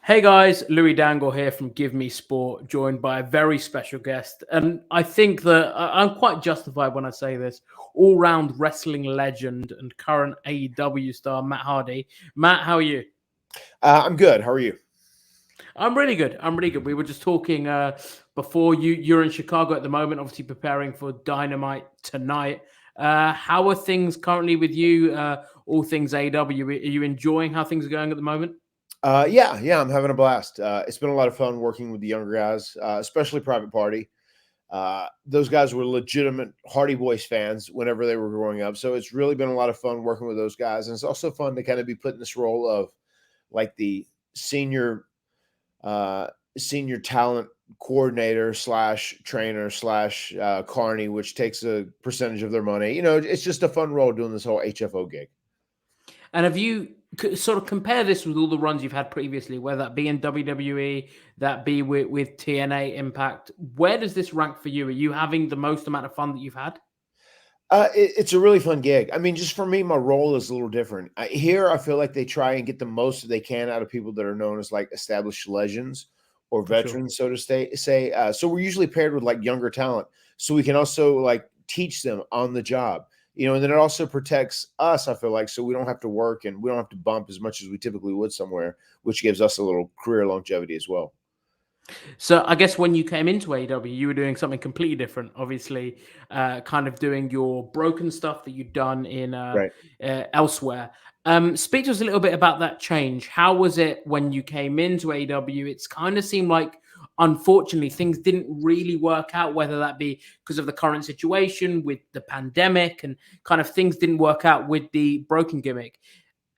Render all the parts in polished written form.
Hey guys, Louis Dangle here from Give Me Sport, joined by a very special guest. And I think that I'm quite justified when I say this. All round wrestling legend and current AEW star, Matt Hardy. Matt, how are you? I'm good. How are you? I'm really good. I'm really good. We were just talking before you're in Chicago at the moment, obviously preparing for Dynamite tonight. How are things currently with you? All things AEW. Are you enjoying how things are going at the moment? Yeah, I'm having a blast. It's been a lot of fun working with the younger guys, especially Private Party. Those guys were legitimate Hardy Boys fans whenever they were growing up. So it's really been a lot of fun working with those guys. And it's also fun to kind of be put in this role of like the senior senior talent coordinator slash trainer slash Kearney, which takes a percentage of their money. It's just a fun role doing this whole HFO gig. And have you sort of compare this with all the runs you've had previously, whether that be in WWE, that be with TNA Impact? Where does this rank for you? Are you having the most amount of fun that you've had? It's a really fun gig. I mean, just for me, my role is a little different. Here, I feel like they try and get the most they can out of people that are known as like established legends or For sure. veterans, so to say. So we're usually paired with like younger talent, so we can also like teach them on the job. And then it also protects us. I feel like so we don't have to work and we don't have to bump as much as we typically would somewhere, which gives us a little career longevity as well. So I guess when you came into AEW, you were doing something completely different. Obviously, kind of doing your broken stuff that you'd done in Right. elsewhere. Speak to us a little bit about that change. How was it when you came into AEW? It's kind of seemed like, unfortunately, things didn't really work out. Whether that be because of the current situation with the pandemic and kind of things didn't work out with the broken gimmick.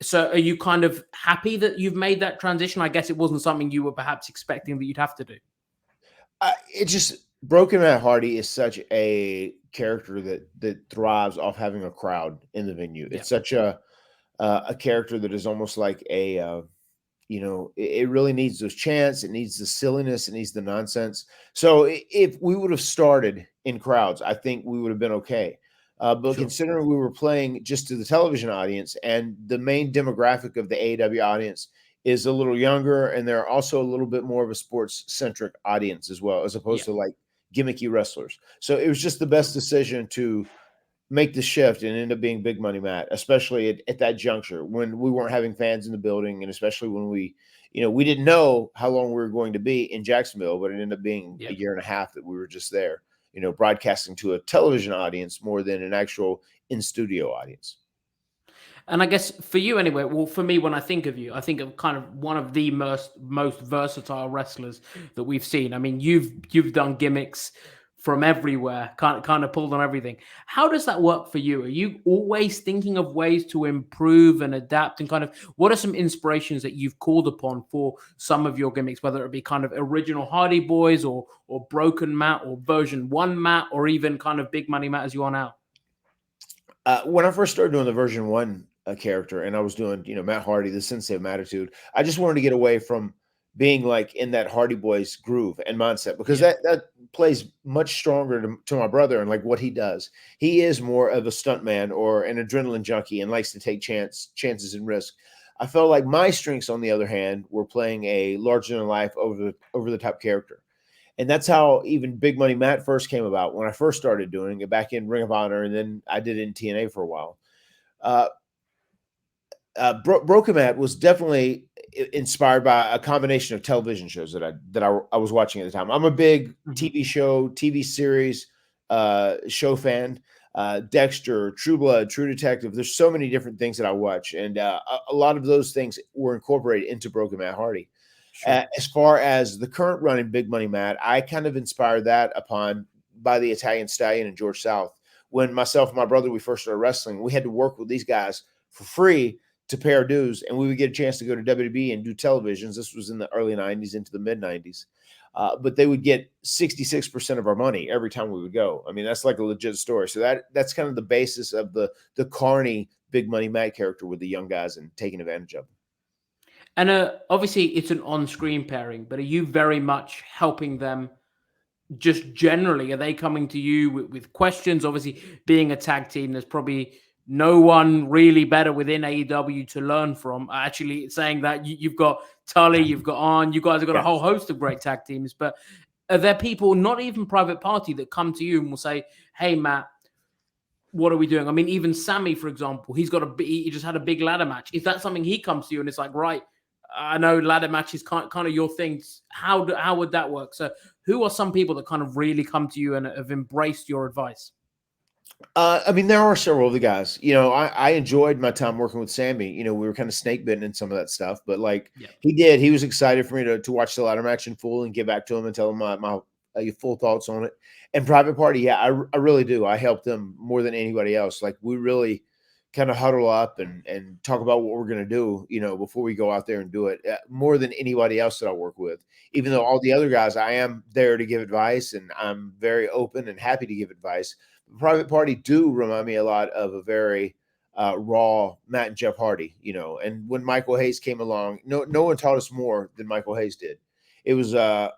So are you kind of happy that you've made that transition? I guess it wasn't something you were perhaps expecting that you'd have to do. It just Broken Matt Hardy is such a character that thrives off having a crowd in the venue. Yeah. It's such a character that is almost like it really needs those chants, it needs the silliness, it needs the nonsense. So if we would have started in crowds, I think we would have been okay. But Sure. considering we were playing just to the television audience and the main demographic of the AEW audience is a little younger, and they're also a little bit more of a sports centric audience as well, as Yeah. opposed to like gimmicky wrestlers. So it was just the best decision to make the shift and end up being Big Money Matt, especially at that juncture when we weren't having fans in the building, and especially when we didn't know how long we were going to be in Jacksonville, but it ended up being Yeah. a year and a half that we were just there, broadcasting to a television audience more than an actual in studio audience. And I guess for you anyway, well, for me, when I think of you, I think of kind of one of the most versatile wrestlers that we've seen. I mean, you've done gimmicks from everywhere, kind of pulled on everything. How does that work for you? Are you always thinking of ways to improve and adapt? And kind of what are some inspirations that you've called upon for some of your gimmicks, whether it be kind of original Hardy Boys or Broken Matt or version one Matt or even kind of Big Money Matt as you are now? When I first started doing the version one character, and I was doing, Matt Hardy, the Sensei of Attitude, I just wanted to get away from being like in that Hardy Boys groove and mindset because Yeah. that plays much stronger to my brother and like what he does. He is more of a stuntman or an adrenaline junkie and likes to take chances and risk. I felt like my strengths, on the other hand, were playing a larger than life over the top character. And that's how even Big Money Matt first came about when I first started doing it back in Ring of Honor, and then I did it in TNA for a while. Uh, Broken Matt was definitely inspired by a combination of television shows that I was watching at the time. I'm a big Mhm. TV series show fan. Dexter, True Blood, True Detective. There's so many different things that I watch, and a lot of those things were incorporated into Broken Matt Hardy. Sure. As far as the current run in Big Money Matt, I kind of inspired that upon by the Italian Stallion and George South. When myself and my brother we first started wrestling, we had to work with these guys for free to pay our dues, and we would get a chance to go to WWE and do televisions. This was in the early '90s into the mid '90s, but they would get 66% of our money every time we would go. I mean, that's like a legit story. So that's kind of the basis of the Kearney Big Money Matt character with the young guys and taking advantage of them. And obviously, it's an on-screen pairing, but are you very much helping them just generally? Are they coming to you with questions? Obviously, being a tag team, there's probably no one really better within AEW to learn from. Actually, saying that you've got Tully, you've got Arn, you guys have got a whole host of great tag teams. But are there people, not even Private Party, that come to you and will say, "Hey, Matt, what are we doing?" I mean, even Sammy, for example, he just had a big ladder match. Is that something he comes to you and it's like, right, I know ladder match is kind of your thing. How would that work? So who are some people that kind of really come to you and have embraced your advice? I mean, there are several of the guys. I enjoyed my time working with Sammy. We were kind of snake bitten in some of that stuff, but like he was excited for me to watch the ladder match in full and get back to him and tell him my full thoughts on it. And Private Party, yeah, I really do. I help them more than anybody else. Like we really kind of huddle up and talk about what we're going to do, before we go out there and do it, more than anybody else that I work with. Even though all the other guys, I am there to give advice and I'm very open and happy to give advice. Private Party do remind me a lot of a very raw Matt and Jeff Hardy, and when Michael Hayes came along, no one taught us more than Michael Hayes did. It was a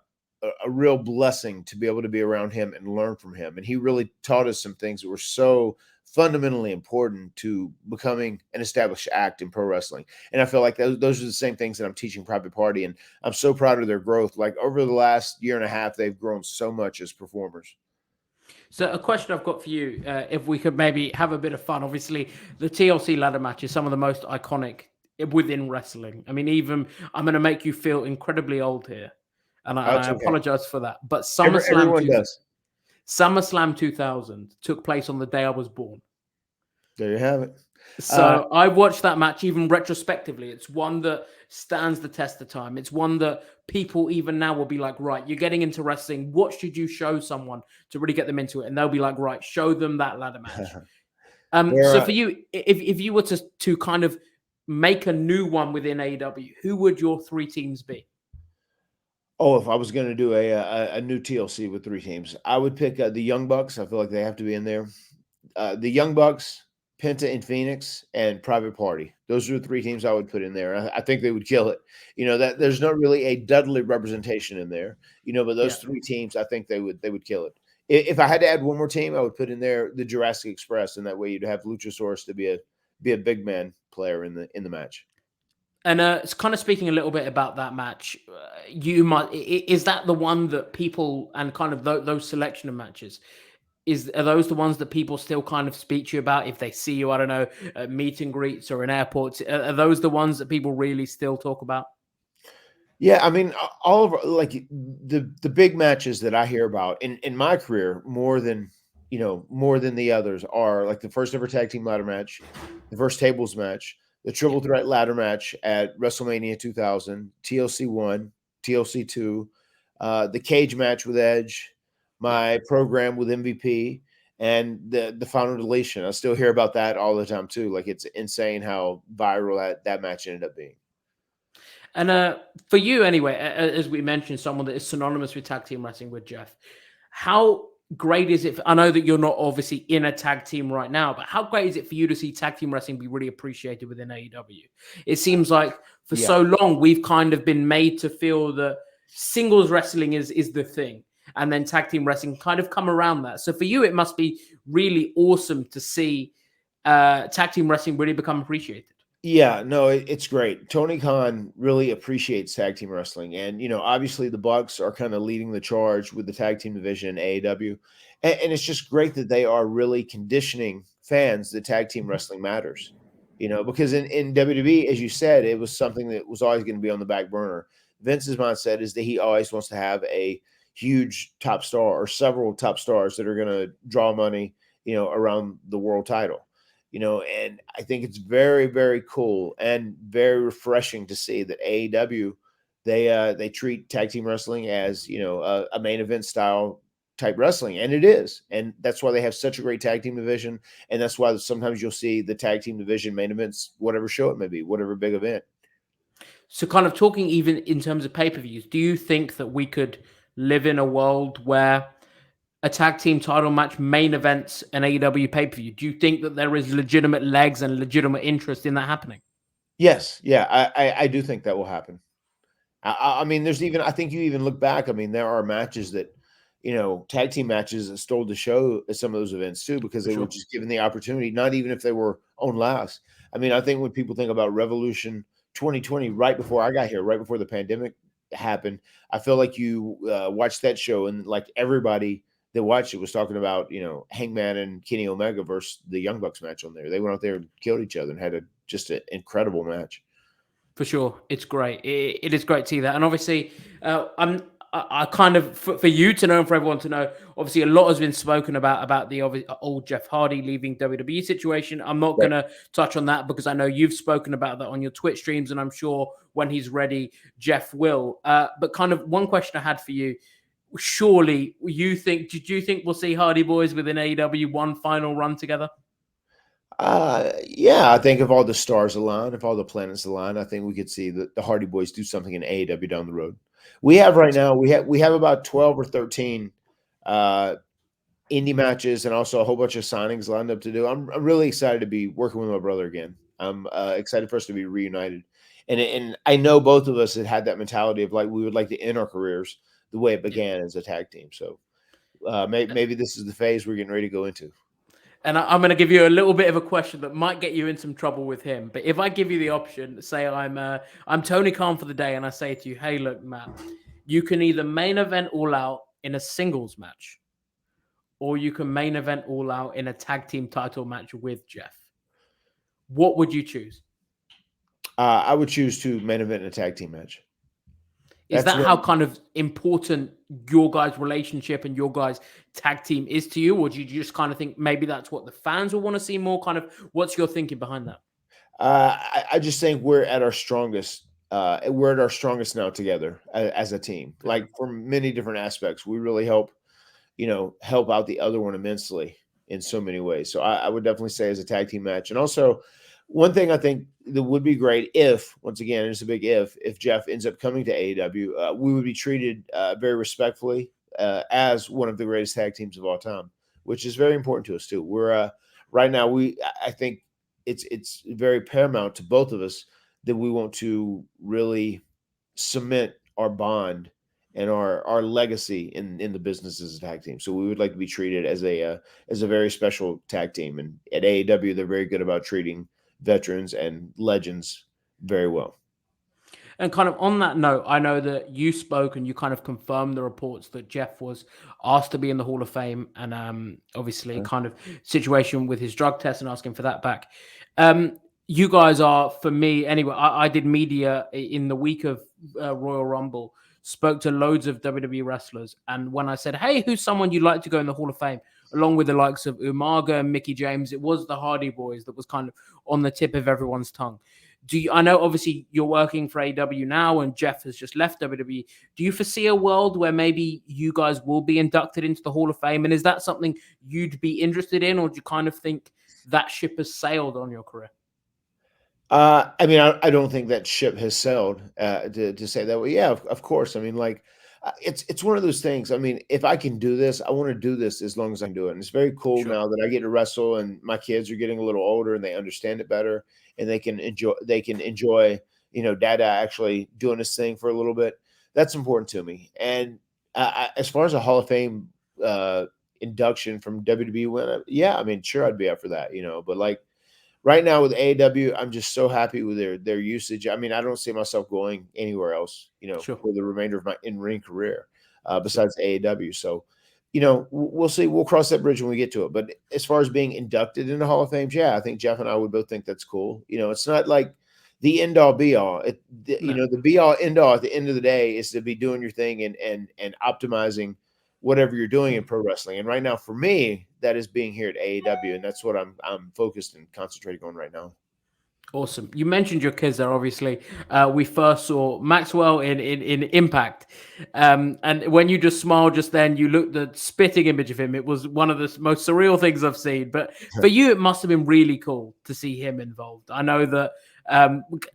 real blessing to be able to be around him and learn from him. And he really taught us some things that were so fundamentally important to becoming an established act in pro wrestling. And I feel like those are the same things that I'm teaching Private Party. And I'm so proud of their growth. Like over the last year and a half, they've grown so much as performers. So a question I've got for you, if we could maybe have a bit of fun. Obviously, the TLC ladder match is some of the most iconic within wrestling. I mean, even I'm going to make you feel incredibly old here, and I apologize for that. But SummerSlam 2000 took place on the day I was born. There you have it. So I watched that match even retrospectively. It's one that stands the test of time. It's one that people even now will be like, right, you're getting into wrestling. What should you show someone to really get them into it? And they'll be like, right, show them that ladder match. So for you, if you were to kind of make a new one within AEW, who would your three teams be? Oh, if I was going to do a new TLC with three teams, I would pick the Young Bucks. I feel like they have to be in there. The Young Bucks, Penta and Phoenix, and Private Party. Those are the three teams I would put in there. I think they would kill it. That there's not really a Dudley representation in there. But those three teams, I think they would kill it. If I had to add one more team, I would put in there the Jurassic Express, and that way you'd have Luchasaurus to be a big man player in the match. And it's kind of speaking a little bit about that match. Is that the one that people and kind of those selection of matches? Are those the ones that people still kind of speak to you about if they see you, I don't know, at meet and greets or in airports? Are those the ones that people really still talk about? Yeah, I mean, all of like the big matches that I hear about in my career more than the others are like the first ever tag team ladder match, the first tables match, the triple threat ladder match at WrestleMania 2000, TLC 1, TLC 2, the cage match with Edge, my program with MVP, and the final deletion. I still hear about that all the time too. Like it's insane how viral that match ended up being. And for you anyway, as we mentioned, someone that is synonymous with tag team wrestling with Jeff, how great is it? I know that you're not obviously in a tag team right now, but how great is it for you to see tag team wrestling be really appreciated within AEW? It seems like for so long, we've kind of been made to feel that singles wrestling is the thing. And then tag team wrestling kind of come around that. So for you, it must be really awesome to see tag team wrestling really become appreciated. Yeah, no, it's great. Tony Khan really appreciates tag team wrestling. And, obviously the Bucks are kind of leading the charge with the tag team division in AEW. And it's just great that they are really conditioning fans that tag team wrestling matters, because in WWE, as you said, it was something that was always going to be on the back burner. Vince's mindset is that he always wants to have a huge top star or several top stars that are going to draw money, around the world title. And I think it's very, very cool and very refreshing to see that AEW, they treat tag team wrestling as, a main event style type wrestling. And it is. And that's why they have such a great tag team division. And that's why sometimes you'll see the tag team division main events, whatever show it may be, whatever big event. So kind of talking even in terms of pay-per-views, do you think that we could live in a world where a tag team title match main events an AEW pay-per-view? Do you think that there is legitimate legs and legitimate interest in that happening? Yes. Yeah. I do think that will happen. I mean, I think you even look back. I mean, there are matches that, tag team matches that stole the show at some of those events too, because For they were sure. just given the opportunity, not even if they were on last. I mean, I think when people think about Revolution 2020, right before I got here, right before the pandemic happened, I feel like you watched that show and like everybody that watched it was talking about, Hangman and Kenny Omega versus the Young Bucks match on there. They went out there and killed each other and had just an incredible match. For sure, it's great. It is great to see that, and obviously, I kind of for you to know and for everyone to know. Obviously, a lot has been spoken about the old Jeff Hardy leaving WWE situation. I'm not Right. going to touch on that because I know you've spoken about that on your Twitch streams, and I'm sure when he's ready, Jeff will. But kind of one question I had for you: surely, did you think we'll see Hardy Boys within AEW one final run together? Yeah, I think if all the stars align, if all the planets align, I think we could see the Hardy Boys do something in AEW down the road. We have right now, we have about 12 or 13 uh, indie matches and also a whole bunch of signings lined up to do. I'm really excited to be working with my brother again. I'm excited for us to be reunited, and I know both of us had that mentality of like we would like to end our careers the way it began as a tag team. So maybe this is the phase we're getting ready to go into. And I'm going to give you a little bit of a question that might get you in some trouble with him. But if I give you the option, say I'm Tony Khan for the day, and I say to you, "Hey, look, Matt, you can either main event All Out in a singles match, or you can main event All Out in a tag team title match with Jeff. What would you choose?" I would choose to main event in a tag team match. Is That's that what how kind of important your guys' relationship and your guys' tag team is to you, or do you just kind of think maybe that's what the fans will want to see more? Kind of, what's your thinking behind that? I just think we're at our strongest. We're at our strongest now together as a team. For Like sure. from many different aspects, we really help out the other one immensely in so many ways. So I would definitely say as a tag team match. And also, one thing I think that would be great if, once again, it's a big if Jeff ends up coming to AEW, we would be treated very respectfully as one of the greatest tag teams of all time, which is very important to us too. We're right now I think it's very paramount to both of us that we want to really cement our bond and our legacy in the business as a tag team. So we would like to be treated as a very special tag team. And at AEW, they're very good about treating veterans and legends very well. And kind of on that note, I know that you spoke and you kind of confirmed the reports that Jeff was asked to be in the Hall of Fame, and obviously kind of situation with his drug test and asking for that back. You guys are, for me anyway. I did media in the week of Royal Rumble, spoke to loads of WWE wrestlers, and when I said, "Hey, who's someone you'd like to go in the Hall of Fame?" along with the likes of Umaga and Mickey James, it was the Hardy Boys that was kind of on the tip of everyone's tongue. I know obviously you're working for AEW now and Jeff has just left WWE. Do you foresee a world where maybe you guys will be inducted into the Hall of Fame? And is that something you'd be interested in, or do you kind of think that ship has sailed on your career? I mean, I don't think that ship has sailed to say that. Well, yeah, of course. I mean, like it's one of those things. I mean, if I can do this, I want to do this as long as I can do it. And it's very cool Sure. now that I get to wrestle, and my kids are getting a little older, and they understand it better, and they can enjoy. Dada actually doing this thing for a little bit. That's important to me. And as far as a Hall of Fame induction from WWE, yeah, I mean, sure, I'd be up for that. But like right now with AEW, I'm just so happy with their usage. I mean, I don't see myself going anywhere else, Sure. for the remainder of my in-ring career, Sure. besides AEW. So, we'll see. We'll cross that bridge when we get to it. But as far as being inducted into Hall of Fame, yeah, I think Jeff and I would both think that's cool. It's not like the end all be all. No. The be all end all at the end of the day is to be doing your thing and optimizing whatever you're doing in pro wrestling. And right now, for me, that is being here at AEW, and that's what I'm focused and concentrating on right now. Awesome. You mentioned your kids there. Obviously, we first saw Maxwell in Impact, and when you just smiled just then, you looked the spitting image of him. It was one of the most surreal things I've seen. But for you, it must have been really cool to see him involved. I know that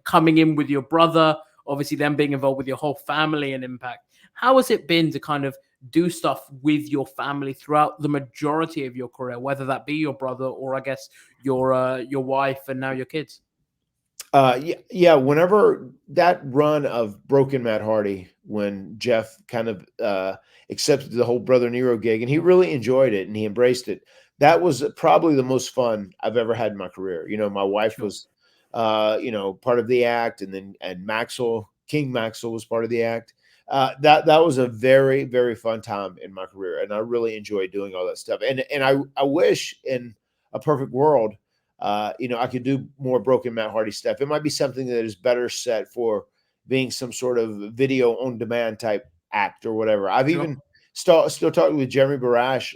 coming in with your brother, obviously them being involved with your whole family in Impact. How has it been to kind of do stuff with your family throughout the majority of your career, whether that be your brother or I guess your wife and now your kids? Yeah. Whenever that run of Broken Matt Hardy, when Jeff kind of accepted the whole Brother Nero gig, and he really enjoyed it and he embraced it. That was probably the most fun I've ever had in my career. My wife Sure. was, part of the act, and Maxwell King Maxwell was part of the act. That was a very very fun time in my career, and I really enjoyed doing all that stuff. And I wish in a perfect world I could do more Broken Matt Hardy stuff. It might be something that is better set for being some sort of video on demand type act or whatever. I've Sure. even still talking with Jeremy Barash,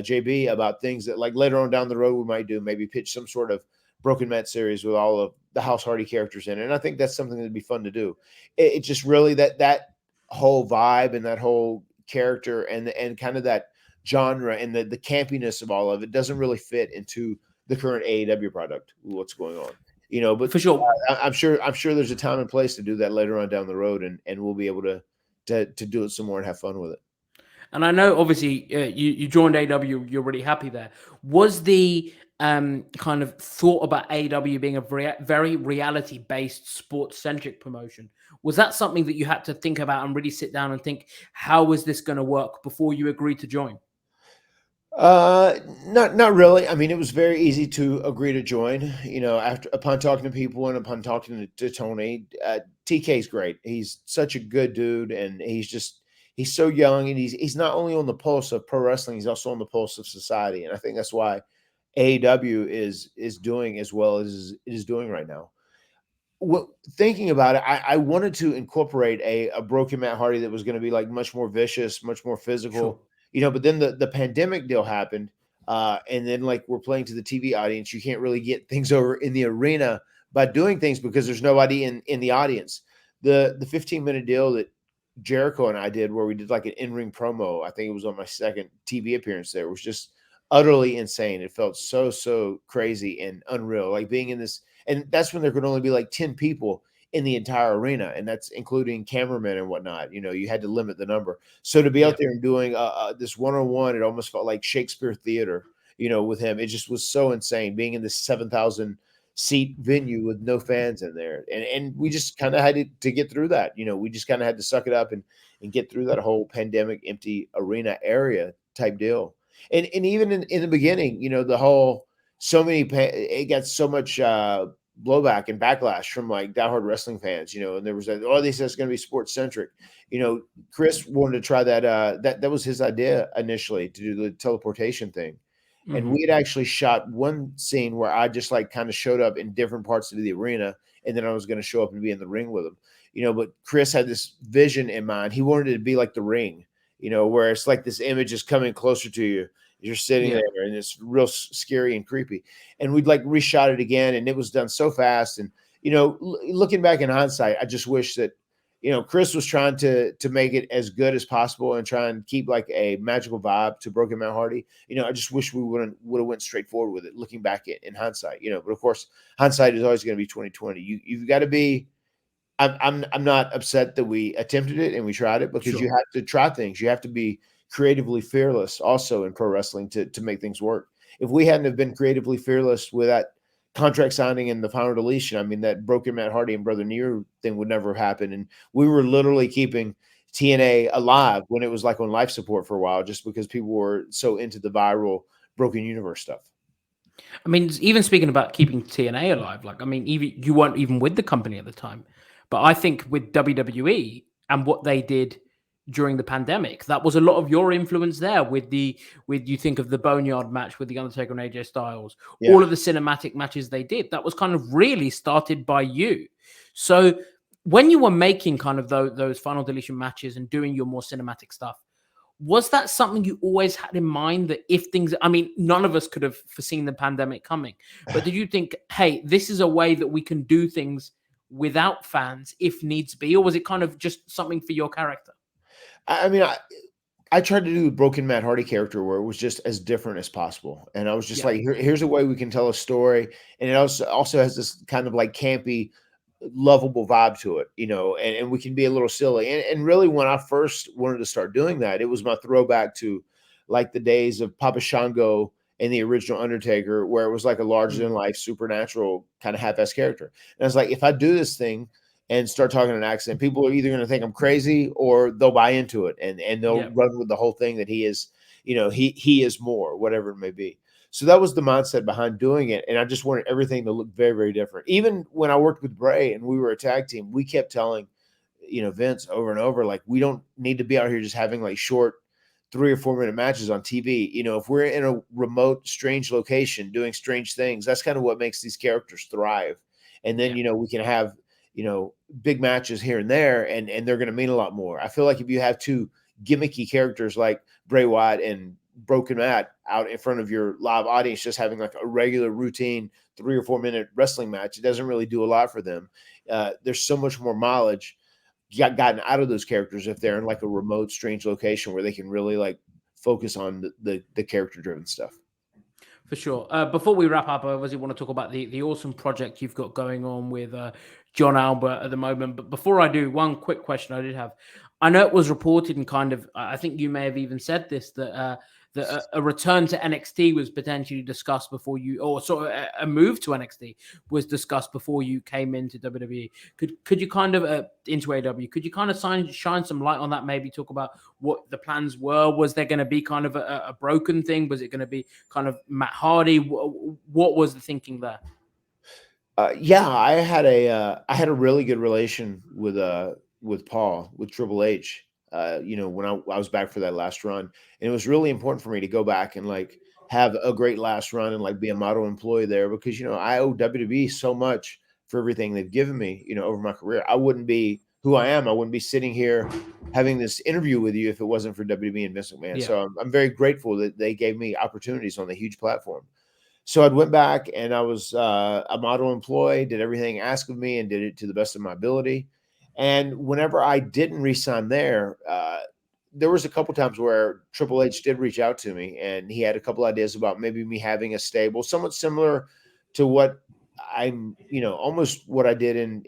JB, about things that like later on down the road we might do, maybe pitch some sort of Broken Matt series with all of the House Hardy characters in it. And I think that's something that'd be fun to do. It just really that whole vibe and that whole character and kind of that genre and the campiness of all of it doesn't really fit into the current AEW product, what's going on, but For sure. I'm sure there's a time and place to do that later on down the road, and we'll be able to do it some more and have fun with it. And I know, obviously, you joined AEW. You're really happy there. Was the kind of thought about AEW being a very reality-based, sports-centric promotion? Was that something that you had to think about and really sit down and think, how is this going to work before you agreed to join? Not really. I mean, it was very easy to agree to join. Upon talking to people and upon talking to Tony, TK's great. He's such a good dude, and he's so young, and he's not only on the pulse of pro wrestling, he's also on the pulse of society, and I think that's why AEW is doing as well as it is doing right now. Thinking about it, I wanted to incorporate a Broken Matt Hardy that was going to be like much more vicious, much more Sure. physical, but then the pandemic deal happened. And then like we're playing to the TV audience. You can't really get things over in the arena by doing things because there's nobody in the audience. The 15-minute deal that Jericho and I did where we did like an in-ring promo, I think it was on my second TV appearance there, was just utterly insane. It felt so crazy and unreal. Like being in this, and that's when there could only be like 10 people in the entire arena, and that's including cameramen and whatnot. You had to limit the number. So to be Yeah. out there and doing this one-on-one, it almost felt like Shakespeare theater, with him. It just was so insane being in this 7,000 seat venue with no fans in there. And we just kind of had to get through that. We just kind of had to suck it up and get through that whole pandemic empty arena area type deal. And even in the beginning, the whole it got so much blowback and backlash from like diehard wrestling fans, and there was that, oh, this is going to be sports centric. Chris wanted to try that. That was his idea initially, to do the teleportation thing. And Hmm. we had actually shot one scene where I just like kind of showed up in different parts of the arena, and then I was going to show up and be in the ring with him. But Chris had this vision in mind. He wanted it to be like the ring, where it's like this image is coming closer to you. You're sitting Yeah. there, and it's real scary and creepy. And we'd like reshot it again, and it was done so fast. And looking back in hindsight, I just wish that Chris was trying to make it as good as possible and try and keep like a magical vibe to Broken Matt Hardy. I just wish we would have went straight forward with it, looking back in hindsight. But of course, hindsight is always going to be 2020. You've got to be. I'm not upset that we attempted it and we tried it, because you Sure. have to try things. You have to be creatively fearless also in pro wrestling to make things work. If we hadn't have been creatively fearless with that contract signing and the final deletion, I mean, that Broken Matt Hardy and Brother Nero thing would never have happened. And we were literally keeping TNA alive when it was like on life support for a while, just because people were so into the viral Broken Universe stuff. I mean, even speaking about keeping TNA alive, like, I mean, even you weren't even with the company at the time, but I think with WWE and what they did during the pandemic, that was a lot of your influence there. With you think of the Boneyard match with the Undertaker and AJ Styles, Yeah. all of the cinematic matches they did, that was kind of really started by you. So when you were making kind of those final deletion matches and doing your more cinematic stuff, was that something you always had in mind, that if things, I mean, none of us could have foreseen the pandemic coming, but did you think, hey, this is a way that we can do things without fans if needs be? Or was it kind of just something for your character? I mean, I tried to do the Broken Matt Hardy character where it was just as different as possible. And I was just Yeah. like, here's a way we can tell a story. And it also has this kind of like campy, lovable vibe to it, and we can be a little silly. And really, when I first wanted to start doing that, it was my throwback to like the days of Papa Shango and the original Undertaker, where it was like a larger than life supernatural kind of half-ass character. And I was like, if I do this thing and start talking in an accent, people are either going to think I'm crazy or they'll buy into it and they'll run with the whole thing that he is, he is more, whatever it may be. So that was the mindset behind doing it. And I just wanted everything to look very, very different. Even when I worked with Bray and we were a tag team, we kept telling, Vince over and over, like, we don't need to be out here just having like short 3 or 4 minute matches on TV. If we're in a remote, strange location doing strange things, that's kind of what makes these characters thrive. And then, we can have, big matches here and there, and they're going to mean a lot more. I feel like if you have 2 gimmicky characters like Bray Wyatt and Broken Matt out in front of your live audience, just having like a regular routine 3 or 4 minute wrestling match, it doesn't really do a lot for them. There's so much more mileage gotten out of those characters if they're in like a remote, strange location where they can really like focus on the character driven stuff. For sure. Before we wrap up, I obviously want to talk about the awesome project you've got going on with John Albert at the moment. But before I do, one quick question I did have. I know it was reported and kind of, I think you may have even said this, that a return to NXT was potentially discussed before you, or sort of a move to NXT was discussed before you came into WWE. Could you kind of, into AEW, could you kind of shine some light on that? Maybe talk about what the plans were. Was there going to be kind of a broken thing? Was it going to be kind of Matt Hardy? What was the thinking there? Yeah, I had a really good relation with Paul, with Triple H. When I was back for that last run, and it was really important for me to go back and like have a great last run and like be a model employee there, because I owe WWE so much for everything they've given me, over my career. I wouldn't be who I am. I wouldn't be sitting here having this interview with you if it wasn't for WWE and Vince McMahon. Yeah. So I'm very grateful that they gave me opportunities on the huge platform. So I went back and I was a model employee, did everything asked of me and did it to the best of my ability. And whenever I didn't re-sign there was a couple times where Triple H did reach out to me, and he had a couple ideas about maybe me having a stable, somewhat similar to what I'm, almost what I did in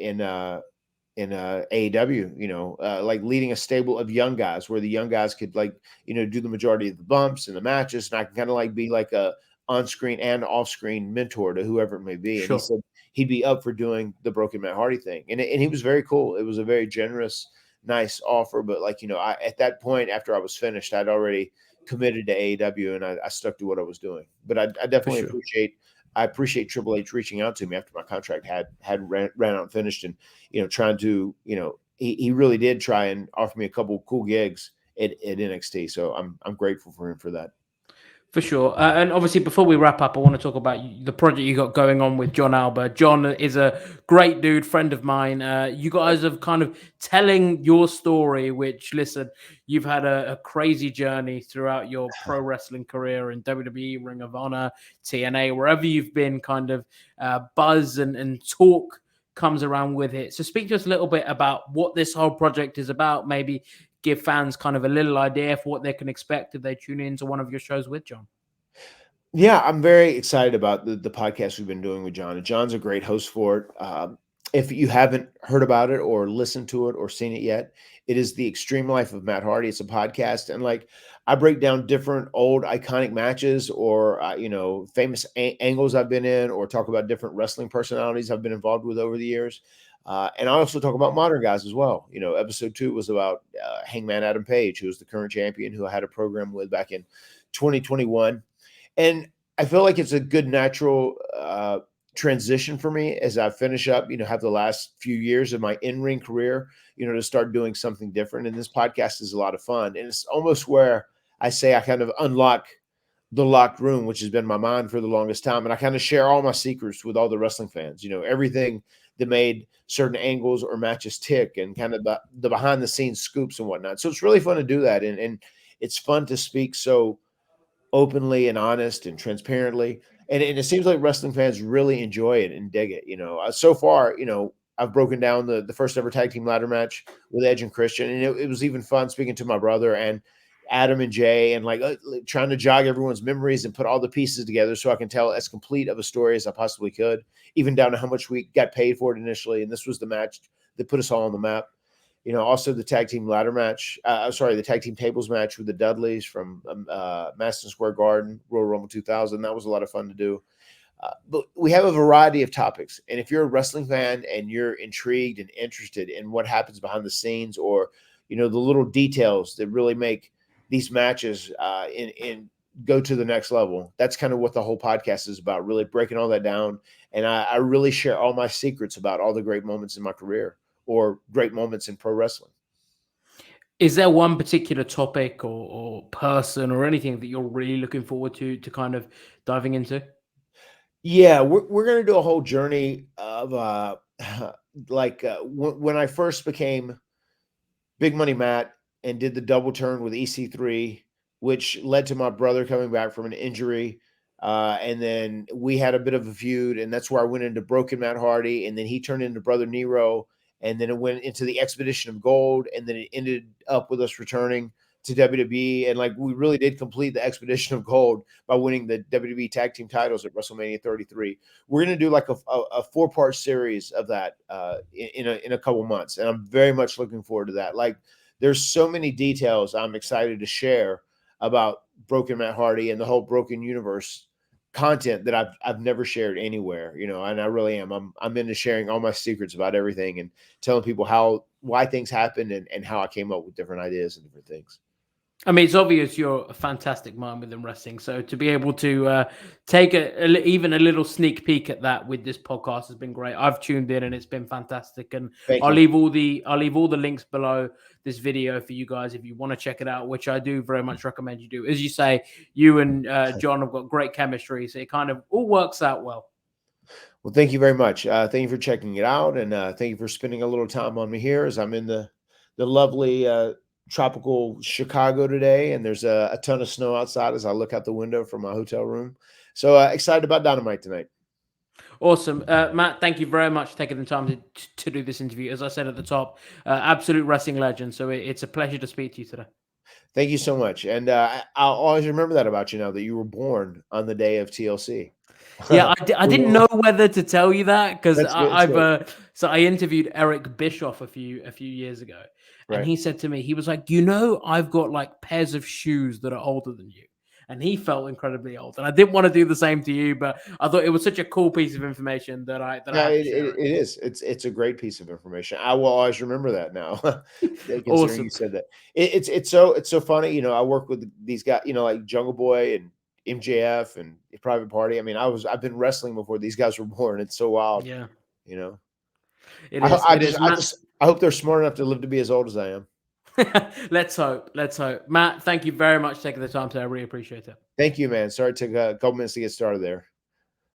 AEW, like leading a stable of young guys where the young guys could like, do the majority of the bumps and the matches, and I can kind of like be like a on-screen and off-screen mentor to whoever it may be. Sure. And he said he'd be up for doing the Broken Matt Hardy thing. And he was very cool. It was a very generous, nice offer. But like, at that point, after I was finished, I'd already committed to AEW, and I stuck to what I was doing. But I definitely appreciate Triple H reaching out to me after my contract had ran out and finished, and, trying to, he really did try and offer me a couple of cool gigs at NXT. So I'm grateful for him for that. For sure. And obviously, before we wrap up, I want to talk about the project you got going on with John Albert. John is a great dude, friend of mine. You guys have kind of telling your story, which, listen, you've had a crazy journey throughout your pro wrestling career in WWE, Ring of Honor, TNA, wherever you've been, kind of buzz and talk comes around with it. So speak to us a little bit about what this whole project is about, maybe give fans kind of a little idea for what they can expect if they tune into one of your shows with John. Yeah, I'm very excited about the podcast we've been doing with John. And John's a great host for it. If you haven't heard about it or listened to it or seen it yet, it is The Extreme Life of Matt Hardy. It's a podcast. And like, I break down different old iconic matches or, famous angles I've been in, or talk about different wrestling personalities I've been involved with over the years. And I also talk about modern guys as well. Episode 2 was about Hangman Adam Page, who is the current champion, who I had a program with back in 2021. And I feel like it's a good natural transition for me as I finish up, have the last few years of my in-ring career, to start doing something different. And this podcast is a lot of fun. And it's almost where I say I kind of unlock the locked room, which has been my mind for the longest time. And I kind of share all my secrets with all the wrestling fans, everything that made certain angles or matches tick, and kind of the behind the scenes scoops and whatnot. So it's really fun to do that. And it's fun to speak so openly and honest and transparently. And it seems like wrestling fans really enjoy it and dig it. So far, I've broken down the first ever tag team ladder match with Edge and Christian. And it was even fun speaking to my brother and Adam and Jay, and like trying to jog everyone's memories and put all the pieces together so I can tell as complete of a story as I possibly could, even down to how much we got paid for it initially. And this was the match that put us all on the map. Also the tag team ladder match. The tag team tables match with the Dudleys from Madison Square Garden, Royal Rumble 2000. That was a lot of fun to do. But we have a variety of topics. And if you're a wrestling fan and you're intrigued and interested in what happens behind the scenes, or, the little details that really make these matches in go to the next level, that's kind of what the whole podcast is about, really breaking all that down. And I really share all my secrets about all the great moments in my career or great moments in pro wrestling. Is there one particular topic or person or anything that you're really looking forward to kind of diving into? Yeah, we're gonna do a whole journey of when I first became Big Money Matt and did the double turn with EC3, which led to my brother coming back from an injury. And then we had a bit of a feud, and that's where I went into Broken Matt Hardy, and then he turned into Brother Nero, and then it went into the Expedition of Gold, and then it ended up with us returning to WWE. And we really did complete the Expedition of Gold by winning the WWE Tag Team titles at WrestleMania 33. We're going to do a 4-part series of that in a couple months, and I'm very much looking forward to that. There's so many details I'm excited to share about Broken Matt Hardy and the whole Broken Universe content that I've never shared anywhere, and I really am. I'm into sharing all my secrets about everything and telling people why things happened and how I came up with different ideas and different things. I mean, it's obvious you're a fantastic mind within wrestling. So to be able to take even a little sneak peek at that with this podcast has been great. I've tuned in and it's been fantastic. And I'll leave all the links below this video for you guys if you want to check it out, which I do very much recommend you do. As you say, you and John have got great chemistry, so it kind of all works out well. Well, thank you very much. Thank you for checking it out, and thank you for spending a little time on me here as I'm in the lovely tropical Chicago today, and there's a ton of snow outside as I look out the window from my hotel room. So excited about Dynamite tonight. Awesome. Matt, thank you very much for taking the time to do this interview. As I said at the top, absolute wrestling legend. So it's a pleasure to speak to you today. Thank you so much. And I'll always remember that about you now, that you were born on the day of TLC. Yeah, I didn't know whether to tell you that because I interviewed Eric Bischoff a few years ago, and he said to me, he was like, I've got pairs of shoes that are older than you, and he felt incredibly old, and I didn't want to do the same to you, but I thought it was such a cool piece of information that I it is. It's a great piece of information. I will always remember that now. Considering Awesome. You said that. It's so funny. I work with these guys, like Jungle Boy and MJF and Private Party. I mean, I've been wrestling before these guys were born. It's so wild. Yeah. I hope they're smart enough to live to be as old as I am. Let's hope. Matt, thank you very much for taking the time today. I really appreciate it. Thank you, man. Sorry it took a couple minutes to get started there.